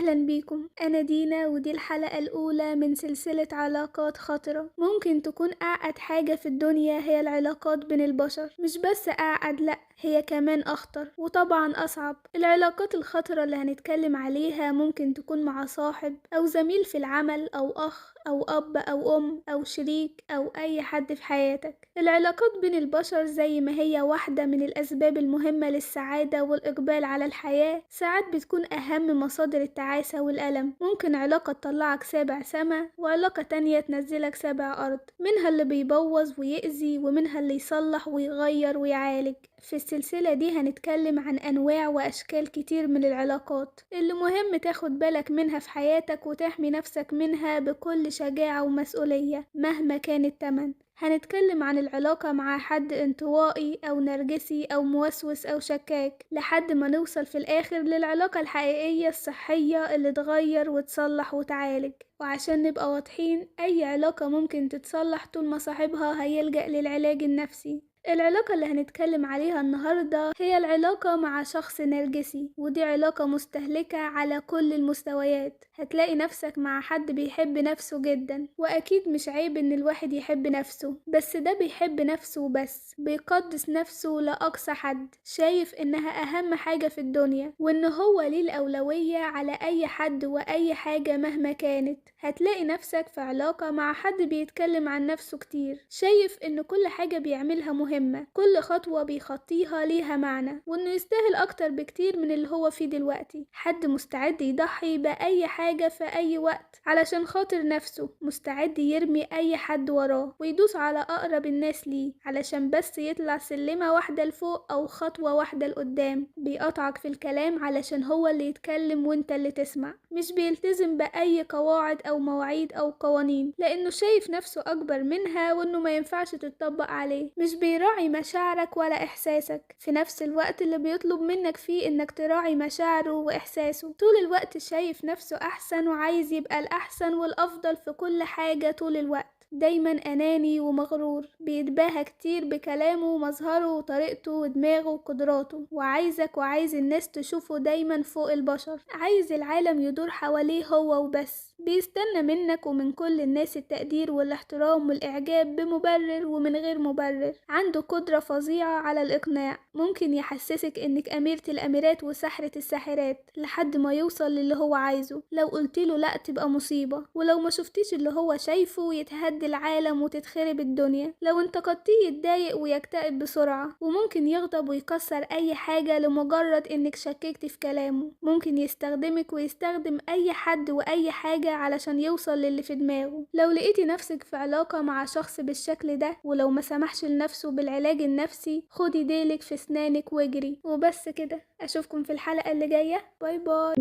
أهلا بيكم، أنا دينا ودي الحلقة الأولى من سلسلة علاقات خطرة. ممكن تكون أعقد حاجة في الدنيا هي العلاقات بين البشر، مش بس أعقد، لأ هي كمان أخطر وطبعا أصعب. العلاقات الخطرة اللي هنتكلم عليها ممكن تكون مع صاحب أو زميل في العمل أو أخ أو أب أو أم أو شريك أو أي حد في حياتك. العلاقات بين البشر زي ما هي واحدة من الأسباب المهمة للسعادة والإقبال على الحياة، ساعات بتكون أهم مصادر التعاسة والألم. ممكن علاقة تطلعك سابع سما وعلاقة تانية تنزلك سابع أرض، منها اللي بيبوظ ويأذي ومنها اللي يصلح ويغير ويعالج. في السلسلة دي هنتكلم عن أنواع وأشكال كتير من العلاقات اللي مهم تاخد بالك منها في حياتك وتحمي نفسك منها بكل شجاعة ومسؤولية مهما كان التمن. هنتكلم عن العلاقة مع حد انطوائي أو نرجسي أو موسوس أو شكاك، لحد ما نوصل في الآخر للعلاقة الحقيقية الصحية اللي تغير وتصلح وتعالج. وعشان نبقى واضحين، أي علاقة ممكن تتصلح طول ما صاحبها هيلجأ للعلاج النفسي. العلاقة اللي هنتكلم عليها النهاردة هي العلاقة مع شخص نرجسي، ودي علاقة مستهلكة على كل المستويات. هتلاقي نفسك مع حد بيحب نفسه جدا، وأكيد مش عيب إن الواحد يحب نفسه، بس ده بيحب نفسه بس، بيقدس نفسه لأقصى حد، شايف إنها أهم حاجة في الدنيا وإن هو ليه الأولوية على أي حد وأي حاجة مهما كانت. هتلاقي نفسك في علاقة مع حد بيتكلم عن نفسه كتير، شايف إن كل حاجة بيعملها مهمة، كل خطوة بيخطيها ليها معنى، وإنه يستاهل أكتر بكتير من اللي هو فيه دلوقتي. حد مستعد يضحي بأي حاجة في أي وقت علشان خاطر نفسه، مستعد يرمي أي حد وراه ويدوس على أقرب الناس ليه علشان بس يطلع سلمة واحدة لفوق أو خطوة واحدة لقدام. بيقطعك في الكلام علشان هو اللي يتكلم وانت اللي تسمع، مش بيلتزم بأي قواعد أو مواعيد أو قوانين لأنه شايف نفسه أكبر منها وإنه ما ينفعش تتطبق عليه. مش بيراعي مشاعرك ولا إحساسك في نفس الوقت اللي بيطلب منك فيه إنك تراعي مشاعره وإحساسه. طول الوقت شايف نفسه أحسن وعايز يبقى الأحسن والأفضل في كل حاجة طول الوقت. دايما أناني ومغرور، بيتباهى كتير بكلامه ومظهره وطريقته ودماغه وقدراته، وعايزك وعايز الناس تشوفه دايما فوق البشر، عايز العالم يدور حواليه هو وبس. بيستنى منك ومن كل الناس التقدير والاحترام والإعجاب بمبرر ومن غير مبرر. عنده قدرة فظيعة على الإقناع، ممكن يحسسك إنك أميرة الأميرات وسحرة الساحرات لحد ما يوصل للي هو عايزه. لو قلتيله لأ تبقى مصيبة، ولو ما شفتيش اللي هو شايفه يتهد العالم وتتخرب الدنيا. لو انتقدتيه يتضايق ويكتئب بسرعة، وممكن يغضب ويكسر أي حاجة لمجرد إنك شككتي في كلامه. ممكن يستخدمك ويستخدم أي حد وأي حاجة علشان يوصل للي في دماغه. لو لقيتي نفسك في علاقة مع شخص بالشكل ده ولو ما سمحش لنفسه بالعلاج النفسي، خدي ديلك في سنانك واجري. وبس كده، أشوفكم في الحلقة اللي جاية. باي باي.